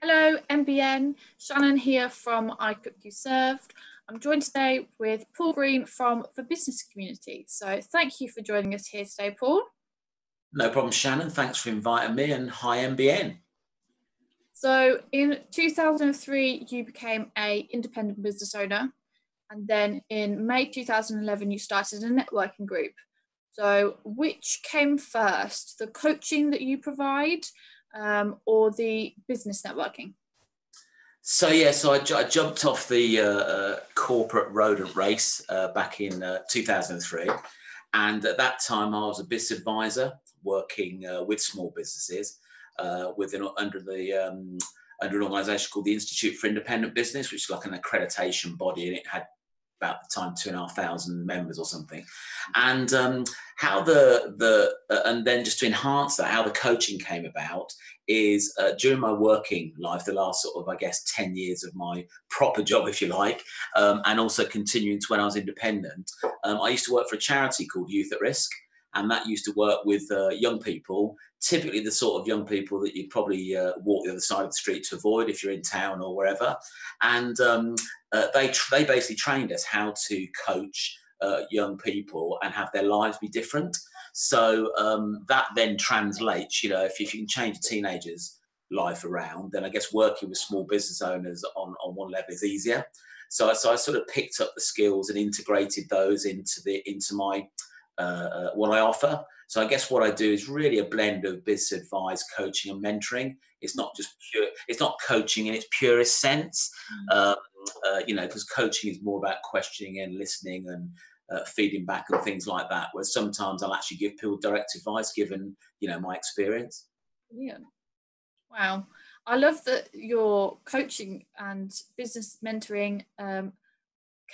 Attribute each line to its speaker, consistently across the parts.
Speaker 1: Hello, MBN. Shannon here from I Cook You Served. I'm joined today with Paul Green from the business community. So thank you for joining us here today, Paul.
Speaker 2: No problem, Shannon. Thanks for inviting me, and hi, MBN.
Speaker 1: So in 2003, you became an independent business owner. And then in May 2011, you started a networking group. So which came first, the coaching that you provide or the business networking?
Speaker 2: So I jumped off the corporate rodent race back in 2003. And at that time, I was a business advisor working with small businesses under an organisation called the Institute for Independent Business, which is like an accreditation body, and it had about the time 2,500 members or something. And how and then just to enhance that, how the coaching came about is during my working life, the last sort of, I guess, 10 years of my proper job, if you like, and also continuing to when I was independent, I used to work for a charity called Youth at Risk. And that used to work with young people, typically the sort of young people that you'd probably walk the other side of the street to avoid if you're in town or wherever. And they basically trained us how to coach young people and have their lives be different. So that then translates, if you can change a teenager's life around, then I guess working with small business owners on one level is easier. So I sort of picked up the skills and integrated those into my what I offer. So I guess what I do is really a blend of business advice, coaching, and mentoring. It's not just pure. It's not coaching in its purest sense, because coaching is more about questioning and listening and feeding back and things like that. Where sometimes I'll actually give people direct advice, given my experience.
Speaker 1: Yeah. Wow. I love that your coaching and business mentoring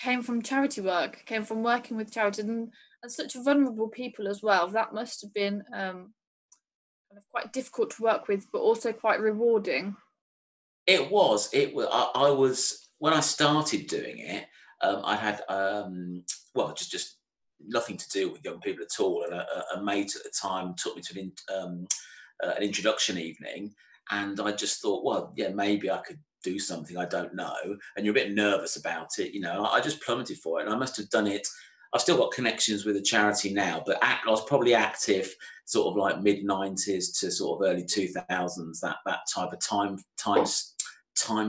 Speaker 1: came from charity work, came from working with charities and such vulnerable people as well. That must have been kind of quite difficult to work with, but also quite rewarding.
Speaker 2: It was. I was when I started doing it. I had just nothing to do with young people at all, and a mate at the time took me to an introduction evening, and I just thought, well, yeah, maybe I could do something, I don't know. And you're a bit nervous about it, I just plummeted for it, and I must have done it. I've still got connections with the charity now, but I was probably active sort of like mid-90s to sort of early 2000s, that type of time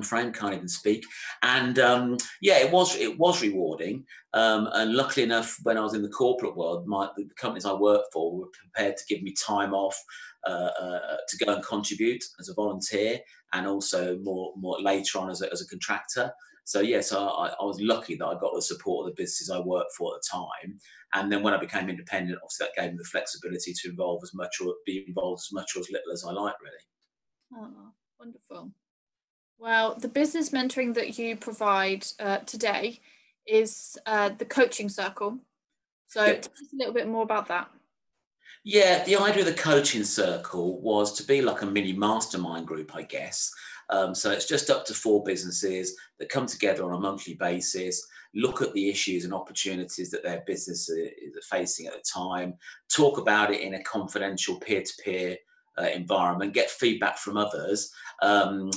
Speaker 2: frame, can't even speak. And it was rewarding. And luckily enough, when I was in the corporate world, the companies I worked for were prepared to give me time off to go and contribute as a volunteer, and also more later on as a contractor. So I was lucky that I got the support of the businesses I worked for at the time. And then when I became independent, obviously that gave me the flexibility to be involved as much or as little as I like, really.
Speaker 1: Oh, wonderful. Well, the business mentoring that you provide today is the coaching circle. So tell us a little bit more about that.
Speaker 2: Yeah, the idea of the coaching circle was to be like a mini mastermind group, I guess. So it's just up to 4 businesses that come together on a monthly basis, look at the issues and opportunities that their business is facing at the time, talk about it in a confidential peer-to-peer environment, get feedback from others, and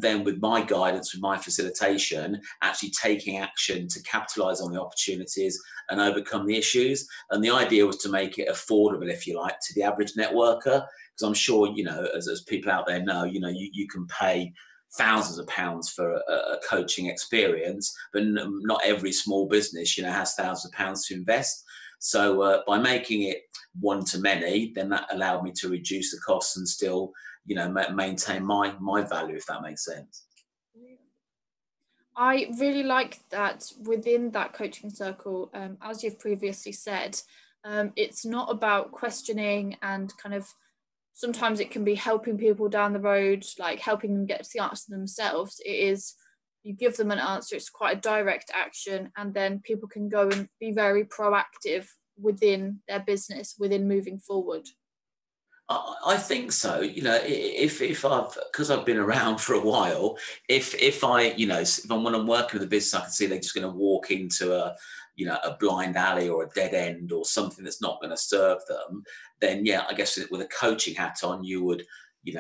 Speaker 2: then with my guidance, with my facilitation, actually taking action to capitalize on the opportunities and overcome the issues. And the idea was to make it affordable, if you like, to the average networker, because I'm sure, as people out there know, you can pay thousands of pounds for a coaching experience, but not every small business, has thousands of pounds to invest. So by making it one to many, then that allowed me to reduce the costs and still, maintain my value, if that makes sense.
Speaker 1: I really like that within that coaching circle, as you've previously said, it's not about questioning and kind of, sometimes it can be helping people down the road, like helping them get to the answer themselves. It is, you give them an answer, it's quite a direct action, and then people can go and be very proactive within their business, within moving forward.
Speaker 2: I think so. Because I've been around for a while, if when I'm working with a business, I can see they're just going to walk into a blind alley or a dead end or something that's not going to serve them, then I guess with a coaching hat on, you would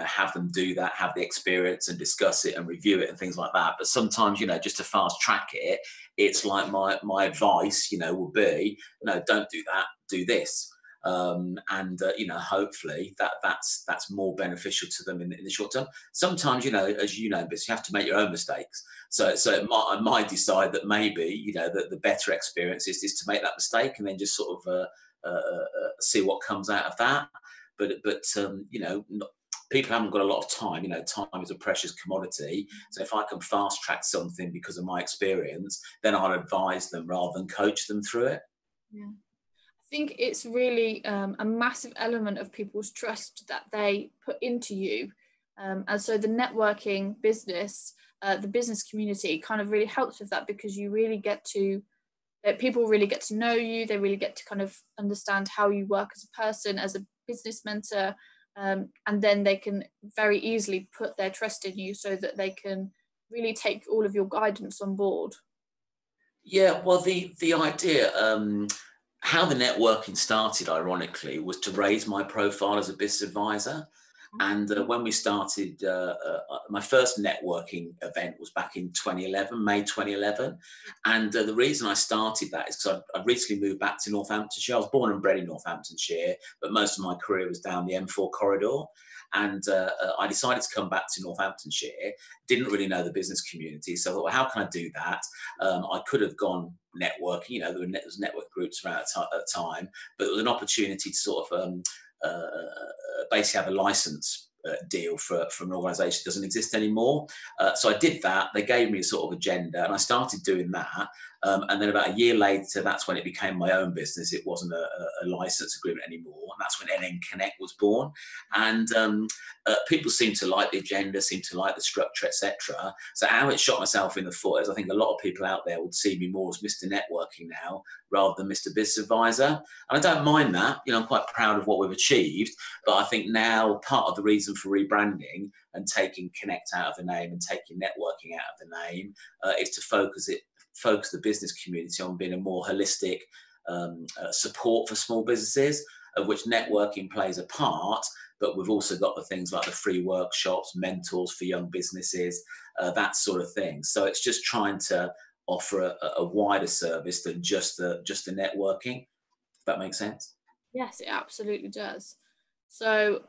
Speaker 2: have them do that, have the experience and discuss it and review it and things like that. But sometimes, just to fast track it, it's like my advice, would be, no, don't do that, do this. Hopefully that's more beneficial to them in the short term. Sometimes, as you know, but you have to make your own mistakes. So I might decide that maybe, that the better experience is to make that mistake and then just sort of see what comes out of that. But people haven't got a lot of time. Time is a precious commodity. So if I can fast track something because of my experience, then I'll advise them rather than coach them through it.
Speaker 1: Yeah. I think it's really a massive element of people's trust that they put into you. And so the networking business, the business community kind of really helps with that, because you really get to, people really get to know you. They really get to kind of understand how you work as a person, as a business mentor. And then they can very easily put their trust in you so that they can really take all of your guidance on board.
Speaker 2: Yeah, well, the idea, how the networking started, ironically, was to raise my profile as a business advisor. And when we started, my first networking event was back in 2011, May 2011. And the reason I started that is because I recently moved back to Northamptonshire. I was born and bred in Northamptonshire, but most of my career was down the M4 corridor. And I decided to come back to Northamptonshire, didn't really know the business community. So I thought, well, how can I do that? I could have gone networking, there was network groups around at the time, but there was an opportunity to sort of basically have a license deal from an organisation that doesn't exist anymore. So I did that. They gave me a sort of agenda and I started doing that. And then about a year later, that's when it became my own business. It wasn't a license agreement anymore. And that's when NN Connect was born. And people seemed to like the agenda, seemed to like the structure, etc. So how it shot myself in the foot is I think a lot of people out there would see me more as Mr. Networking now rather than Mr. Business Advisor. And I don't mind that. I'm quite proud of what we've achieved. But I think now part of the reason for rebranding and taking Connect out of the name and taking networking out of the name is to focus the business community on being a more holistic support for small businesses, of which networking plays a part. But we've also got the things like the free workshops, mentors for young businesses, that sort of thing. So it's just trying to offer a wider service than just the networking. If that makes sense.
Speaker 1: Yes, it absolutely does. So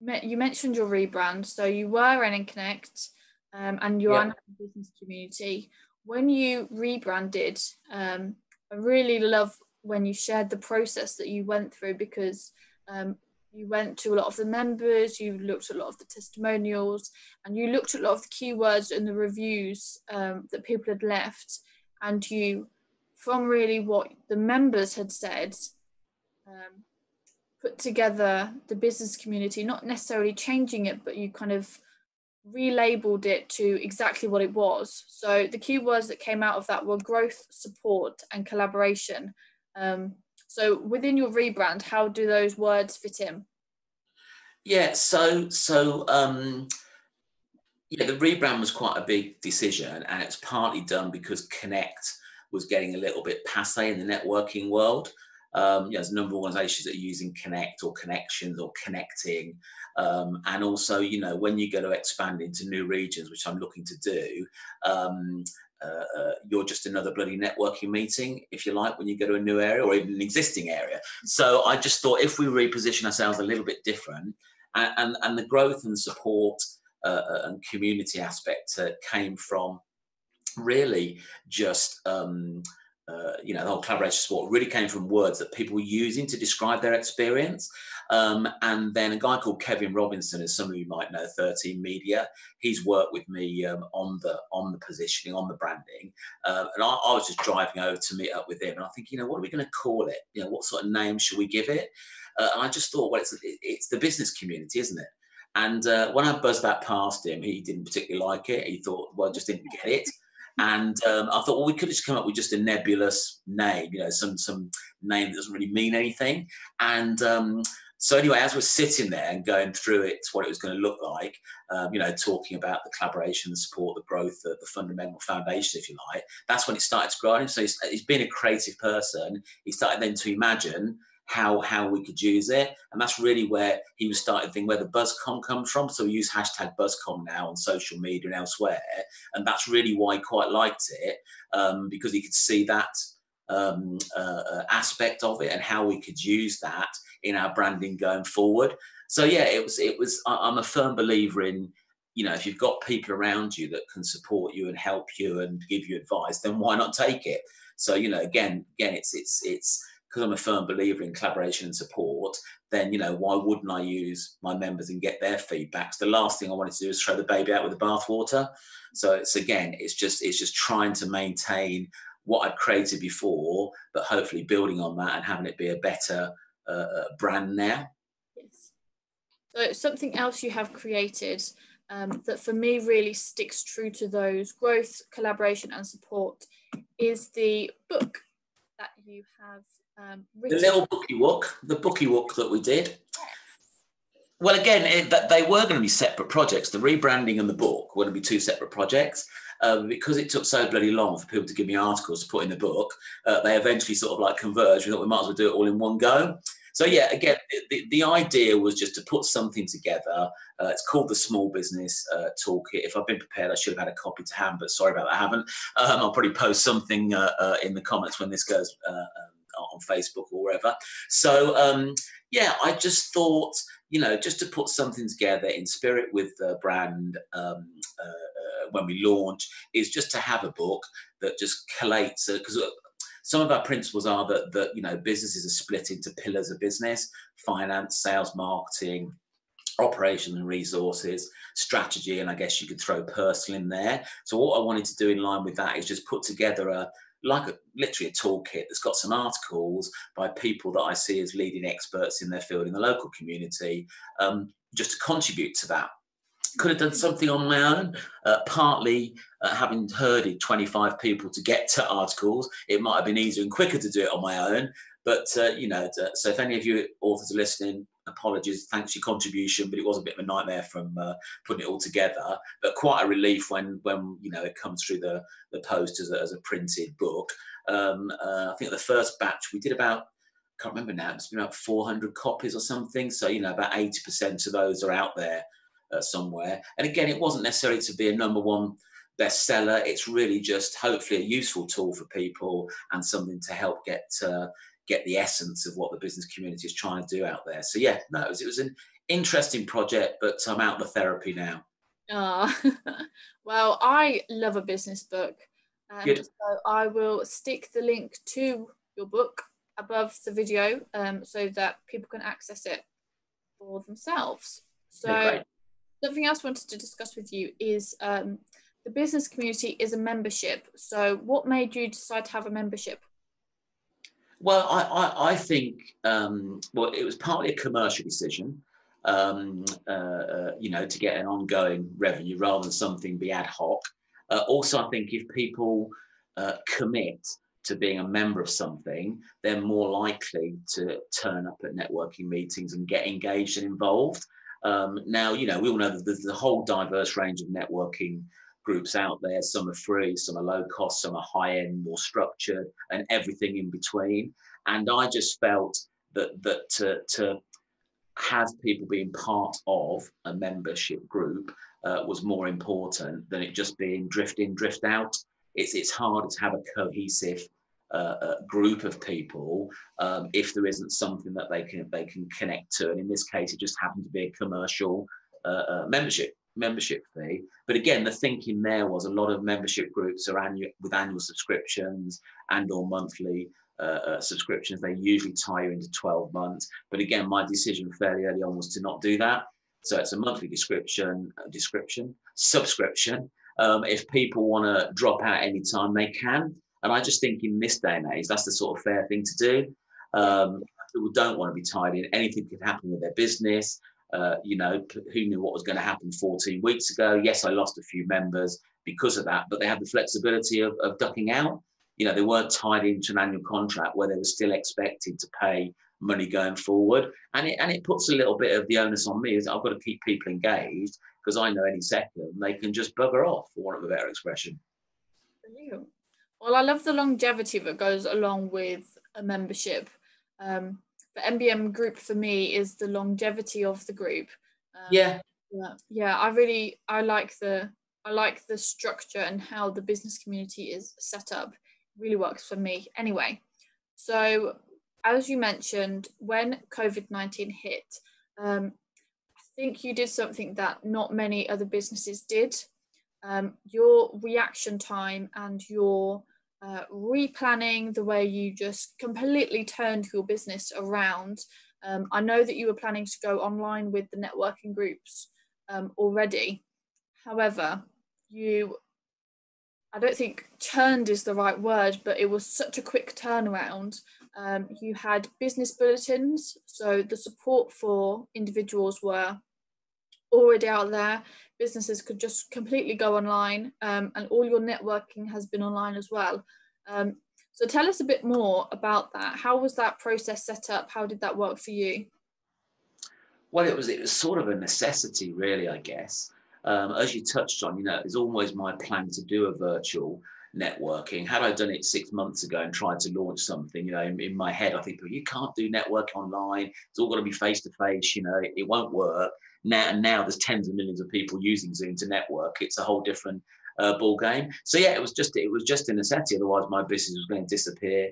Speaker 1: you mentioned your rebrand. So you were NN Connect, and you are now a business community. When you rebranded, I really love when you shared the process that you went through, because you went to a lot of the members, you looked at a lot of the testimonials, and you looked at a lot of the keywords and the reviews that people had left, and you, from really what the members had said, put together the business community, not necessarily changing it, but you kind of relabeled it to exactly what it was. So the keywords that came out of that were growth, support, and collaboration. So within your rebrand, how do those words fit in?
Speaker 2: Yeah, so the rebrand was quite a big decision, and it's partly done because Connect was getting a little bit passe in the networking world. There's a number of organisations that are using Connect or Connections or Connecting, and also, when you go to expand into new regions, which I'm looking to do, you're just another bloody networking meeting, if you like, when you go to a new area or even an existing area. So I just thought if we reposition ourselves a little bit different, and the growth and support and community aspect came from really just the whole collaboration support really came from words that people were using to describe their experience. And then a guy called Kevin Robinson, as some of you might know, 13 Media, he's worked with me on the positioning, on the branding. And I was just driving over to meet up with him, and I think, what are we going to call it? What sort of name should we give it? And I just thought, well, it's the business community, isn't it? And when I buzzed that past him, he didn't particularly like it. He thought, well, I just didn't get it. And I thought, well, we could just come up with just a nebulous name, some name that doesn't really mean anything. And so anyway, as we're sitting there and going through it, what it was going to look like, talking about the collaboration, the support, the growth, the fundamental foundation, if you like, that's when it started to grow on him. So he's been a creative person. He started then to imagine how we could use it. And that's really where he was starting to think where the BuzzCom comes from. So we use hashtag BuzzCom now on social media and elsewhere. And that's really why he quite liked it, because he could see that aspect of it and how we could use that in our branding going forward. So yeah, I'm a firm believer in, you know, if you've got people around you that can support you and help you and give you advice, then why not take it? So, you know, again, it's because I'm a firm believer in collaboration and support, then, you know, why wouldn't I use my members and get their feedback? So the last thing I wanted to do is throw the baby out with the bathwater. So it's just trying to maintain what I'd created before, but hopefully building on that and having it be a better brand now.
Speaker 1: Yes. So something else you have created that for me really sticks true to those growth, collaboration and support is the book that you have written.
Speaker 2: The little bookie walk that we did. Well, again, they were going to be separate projects. The rebranding and the book were going to be two separate projects. Because it took so bloody long for people to give me articles to put in the book, they eventually sort of like converged. We thought we might as well do it all in one go. So yeah, again, the idea was just to put something together. It's called the Small Business Toolkit. If I've been prepared, I should have had a copy to hand, but sorry about that, I haven't. I'll probably post something in the comments when this goes on Facebook or wherever. So yeah, I just thought, you know, just to put something together in spirit with the brand when we launch, is just to have a book that just collates, because some of our principles are that you know, businesses are split into pillars of business: finance, sales, marketing, operations and resources, strategy, and I guess you could throw personal in there. So what I wanted to do in line with that is just put together literally a toolkit that's got some articles by people that I see as leading experts in their field in the local community, just to contribute to that. Could have done something on my own, partly having herded 25 people to get to articles. It might have been easier and quicker to do it on my own. But, you know, so if any of you authors are listening, apologies, thanks for your contribution, but it was a bit of a nightmare from putting it all together. But quite a relief when you know, it comes through the post as a printed book. I think the first batch we did about, I can't remember now, it's been about 400 copies or something. So, you know, about 80% of those are out there somewhere. And again, it wasn't necessarily to be a #1 bestseller. It's really just hopefully a useful tool for people and something to help get the essence of what the business community is trying to do out there. So yeah, no, it was an interesting project, but I'm out of therapy now.
Speaker 1: Well, I love a business book.
Speaker 2: Good.
Speaker 1: So I will stick the link to your book above the video so that people can access it for themselves. So
Speaker 2: Okay,
Speaker 1: something else I wanted to discuss with you is the business community is a membership. So what made you decide to have a membership?
Speaker 2: well, I think, well, it was partly a commercial decision, you know, to get an ongoing revenue rather than something be ad hoc. Also, I think if people commit to being a member of something, they're more likely to turn up at networking meetings and get engaged and involved. Now, you know, we all know that there's a whole diverse range of networking groups out there. Some are free, some are low cost, some are high end, more structured, and everything in between. And I just felt that to have people being part of a membership group was more important than it just being drift in, drift out. It's harder to have a cohesive group of people if there isn't something that they can connect to. And in this case, it just happened to be a commercial membership fee. But again, the thinking there was a lot of membership groups are with annual subscriptions and or monthly subscriptions. They usually tie you into 12 months. But again, my decision fairly early on was to not do that. So it's a monthly subscription. If people want to drop out anytime, they can. And I just think in this day and age, that's the sort of fair thing to do. People don't want to be tied in. Anything could happen with their business. You know, who knew what was going to happen 14 weeks ago? Yes, I lost a few members because of that, but they had the flexibility of ducking out. You know, they weren't tied into an annual contract where they were still expected to pay money going forward. And it puts a little bit of the onus on me, is I've got to keep people engaged, because I know any second they can just bugger off, for want of a better expression.
Speaker 1: Well, I love the longevity that goes along with a membership. the MBM group for me is the longevity of the group.
Speaker 2: Yeah.
Speaker 1: Yeah, I like the structure and how the business community is set up. It really works for me. Anyway, so as you mentioned, when COVID-19 hit, I think you did something that not many other businesses did. Your reaction time and your replanning, the way you just completely turned your business around. I know that you were planning to go online with the networking groups already. However, I don't think churned is the right word, but it was such a quick turnaround. You had business bulletins, so the support for individuals were already out there. Businesses could just completely go online, and all your networking has been online as well. So tell us a bit more about that. How was that process set up? How did that work for you?
Speaker 2: Well, it was sort of a necessity, really, I guess. As you touched on, it's always my plan to do a virtual networking. Had I done it 6 months ago and tried to launch something, in my head, I think, well, you can't do network online. It's all got to be face to face. It won't work. Now there's tens of millions of people using Zoom to network. It's a whole different ball game. So yeah, it was just a necessity. Otherwise, my business was going to disappear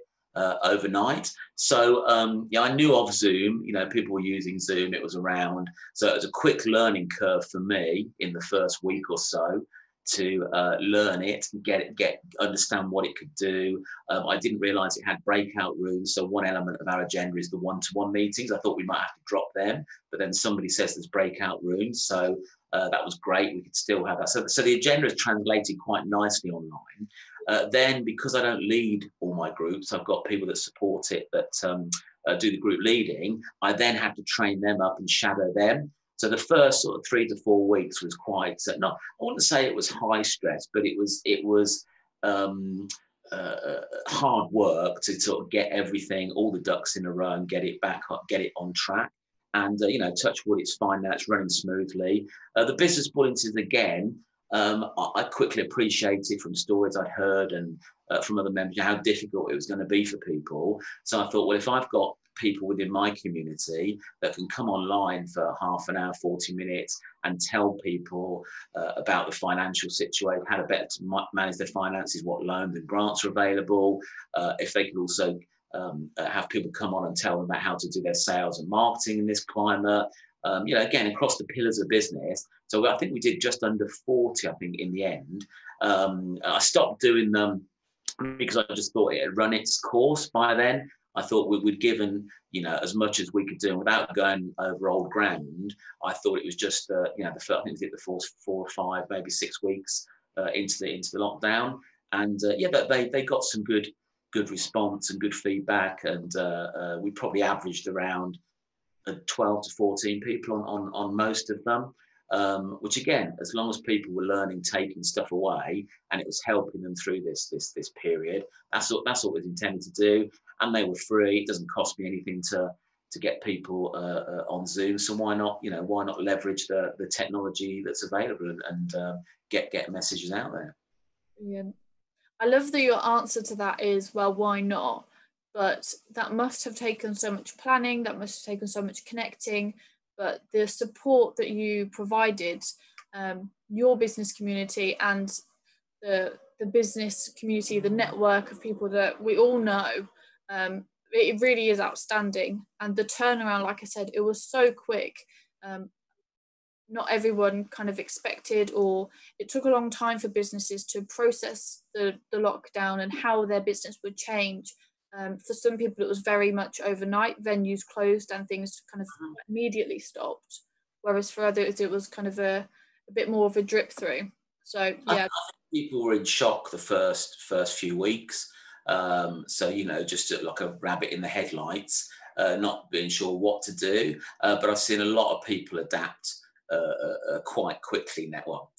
Speaker 2: overnight. So yeah, I knew of Zoom. People were using Zoom. It was around. So it was a quick learning curve for me in the first week or so to learn it, understand what it could do. I didn't realise it had breakout rooms. So one element of our agenda is the one-to-one meetings. I thought we might have to drop them, but then somebody says there's breakout rooms. So that was great. We could still have that. So the agenda is translated quite nicely online. Then, because I don't lead all my groups, I've got people that support it that do the group leading. I then have to train them up and shadow them. So the first sort of 3 to 4 weeks was quite I wouldn't say it was high stress, but it was hard work to sort of get everything, all the ducks in a row, and get it back up, get it on track. And touch wood, it's fine now. It's running smoothly. The business bulletins again. I quickly appreciated from stories I'd heard and from other members how difficult it was going to be for people. So I thought, well, if I've got people within my community that can come online for half an hour, 40 minutes and tell people about the financial situation, how to better manage their finances, what loans and grants are available, if they could also have people come on and tell them about how to do their sales and marketing in this climate. Again, across the pillars of business. So I think we did just under 40, I think, in the end. I stopped doing them because I just thought it had run its course by then. I thought we'd given, as much as we could do, and without going over old ground. I thought it was just, I think we did the first 4 or 5, maybe 6 weeks into the lockdown, and they got some good response and good feedback, and we probably averaged around 12 to 14 people on most of them, which again, as long as people were learning, taking stuff away, and it was helping them through this period, that's what it was intended to do. And they were free. It doesn't cost me anything to get people on Zoom. So why not leverage the technology that's available and get messages out there.
Speaker 1: Brilliant. I love that your answer to that is, well, why not? But that must have taken so much planning, that must have taken so much connecting, but the support that you provided your business community and the business community, the network of people that we all know, it really is outstanding. And the turnaround, like I said, it was so quick. Not everyone kind of expected, or it took a long time for businesses to process the lockdown and how their business would change. For some people, it was very much overnight. Venues closed and things kind of immediately stopped. Whereas for others, it was kind of a bit more of a drip through. So yeah,
Speaker 2: I think people were in shock the first few weeks. So just like a rabbit in the headlights, not being sure what to do. But I've seen a lot of people adapt quite quickly now. Well,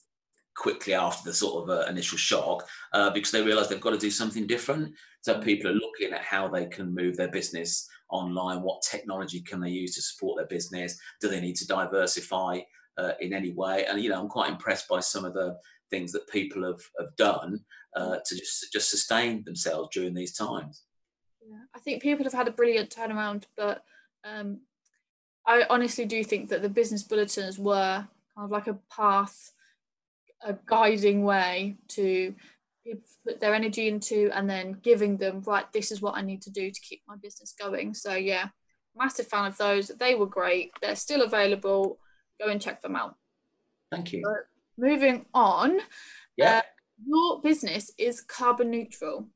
Speaker 2: quickly after the sort of initial shock, because they realise they've got to do something different. So people are looking at how they can move their business online. What technology can they use to support their business? Do they need to diversify in any way? And I'm quite impressed by some of the things that people have done to just sustain themselves during these times.
Speaker 1: Yeah, I think people have had a brilliant turnaround, but I honestly do think that the business bulletins were kind of like a path, a guiding way to people put their energy into, and then giving them, right, this is what I need to do to keep my business going. So yeah, massive fan of those. They were great. They're still available. Go and check them out.
Speaker 2: Thank you.
Speaker 1: But moving on,
Speaker 2: Yeah.
Speaker 1: your business is carbon neutral.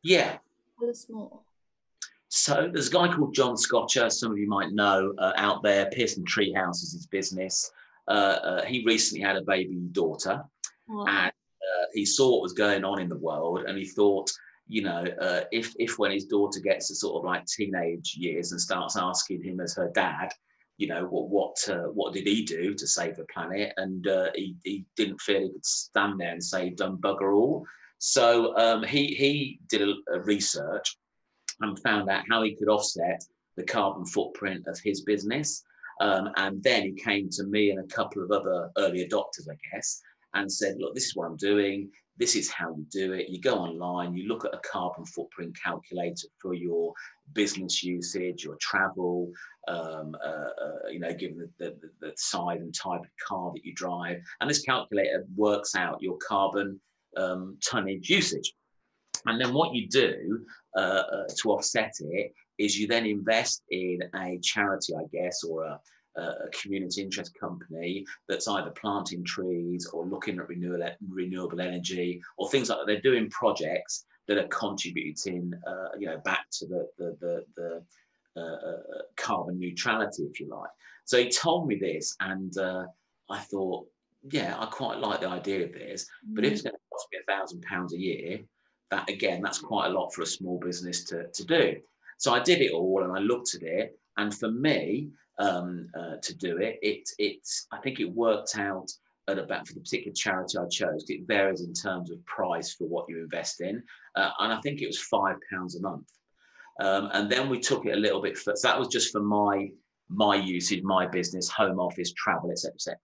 Speaker 2: Yeah.
Speaker 1: Tell us more.
Speaker 2: So there's a guy called John Scotcher, some of you might know out there. Pearson Treehouse is his business. He recently had a baby daughter, and he saw what was going on in the world, and he thought, you know, if when his daughter gets to sort of like teenage years and starts asking him as her dad, you know, what did he do to save the planet? And he didn't feel he could stand there and say he'd done bugger all. So he did a research and found out how he could offset the carbon footprint of his business. And then he came to me and a couple of other early adopters, I guess, and said, look, this is what I'm doing. This is how you do it. You go online, you look at a carbon footprint calculator for your business usage, your travel, you know, given the size and type of car that you drive. And this calculator works out your carbon tonnage usage. And then what you do to offset it is you then invest in a charity, I guess, or a community interest company that's either planting trees or looking at renewable energy or things like that. They're doing projects that are contributing, you know, back to the carbon neutrality, if you like. So he told me this, and I thought, yeah, I quite like the idea of this. But if it's going to cost me £1,000 a year, that again, that's quite a lot for a small business to do. So I did it all and I looked at it. And for me to do it, I think it worked out at about, for the particular charity I chose, it varies in terms of price for what you invest in. And I think it was £5 a month. And then we took it a little bit further. So that was just for my usage, my business, home office, travel, etc., etc.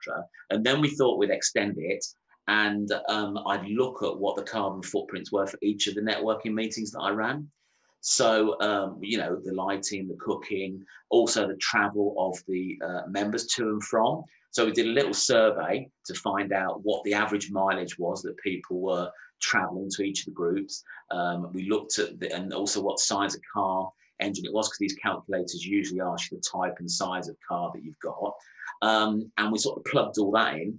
Speaker 2: And then we thought we'd extend it, and I'd look at what the carbon footprints were for each of the networking meetings that I ran. So, you know, the lighting, the cooking, also the travel of the members to and from. So we did a little survey to find out what the average mileage was that people were traveling to each of the groups. We looked at and also what size of car, engine it was, because these calculators usually ask you the type and size of car that you've got. And we sort of plugged all that in.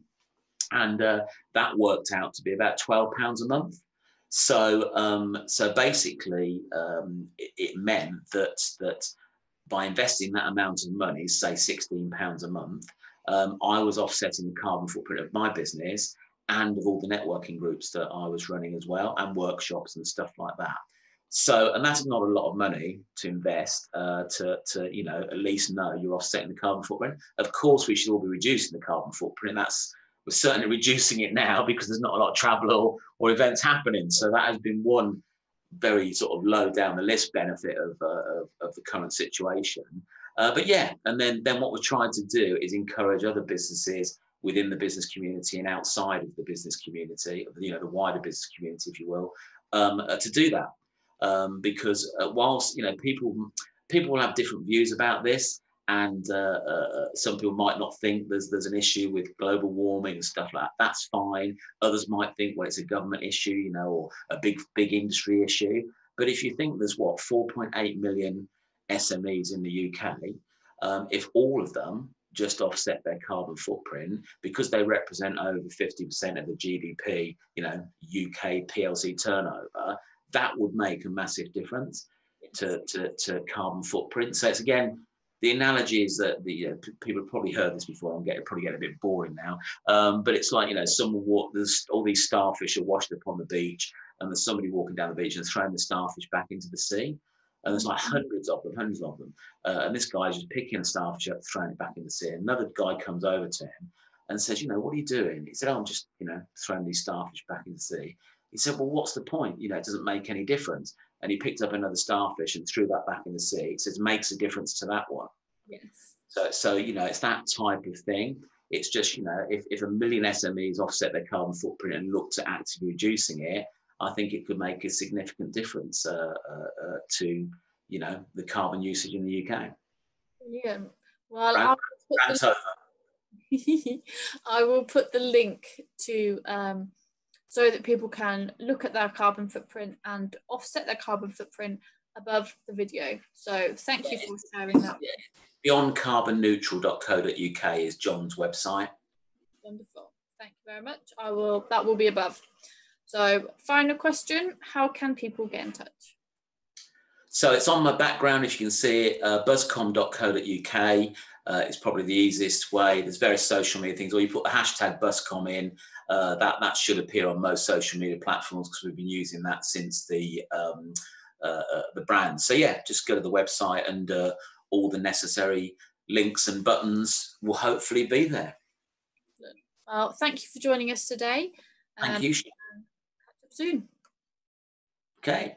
Speaker 2: And that worked out to be about £12 a month. So, so basically, it meant that by investing that amount of money, say £16 a month, I was offsetting the carbon footprint of my business and of all the networking groups that I was running as well, and workshops and stuff like that. So, and that's not a lot of money to invest to you know, at least know you're offsetting the carbon footprint. Of course, we should all be reducing the carbon footprint. We're certainly reducing it now because there's not a lot of travel or events happening. So that has been one very sort of low down the list benefit of the current situation. But yeah, and then what we're trying to do is encourage other businesses within the business community and outside of the business community, you know, the wider business community, if you will, to do that. Because whilst, you know, people will have different views about this, and some people might not think there's an issue with global warming and stuff like that. That's fine. Others might think, well, it's a government issue, you know, or a big industry issue. But if you think there's 4.8 million SMEs in the UK, if all of them just offset their carbon footprint, because they represent over 50% of the GDP, you know, UK PLC turnover, that would make a massive difference to carbon footprint. So it's, again, the analogy is that people have probably heard this before. I'm probably getting a bit boring now, but it's like, you know, there's all these starfish are washed up on the beach, and there's somebody walking down the beach and throwing the starfish back into the sea, and there's like hundreds of them, and this guy's just picking a starfish up, throwing it back in the sea. Another guy comes over to him and says, you know, what are you doing? He said, oh, I'm just, you know, throwing these starfish back in the sea. He said, well, what's the point? You know, it doesn't make any difference. And he picked up another starfish and threw that back in the sea. He says, makes a difference to that one.
Speaker 1: Yes.
Speaker 2: So you know, it's that type of thing. It's just, you know, if a million SMEs offset their carbon footprint and looked at actively reducing it, I think it could make a significant difference to, you know, the carbon usage in the UK.
Speaker 1: Brilliant. Well,
Speaker 2: Rant over.
Speaker 1: I will put the link to so that people can look at their carbon footprint and offset their carbon footprint above the video. So thank you for sharing that.
Speaker 2: Beyondcarbonneutral.co.uk is John's website.
Speaker 1: Wonderful. Thank you very much. That will be above. So final question, how can people get in touch?
Speaker 2: So it's on my background, if you can see it, buzzcom.co.uk. It's probably the easiest way. There's various social media things, or you put the hashtag Buzzcom in, that should appear on most social media platforms, because we've been using that since the brand. So yeah, just go to the website, and all the necessary links and buttons will hopefully be there.
Speaker 1: Well, thank you for joining us today.
Speaker 2: Thank you.
Speaker 1: Catch up soon.
Speaker 2: Okay.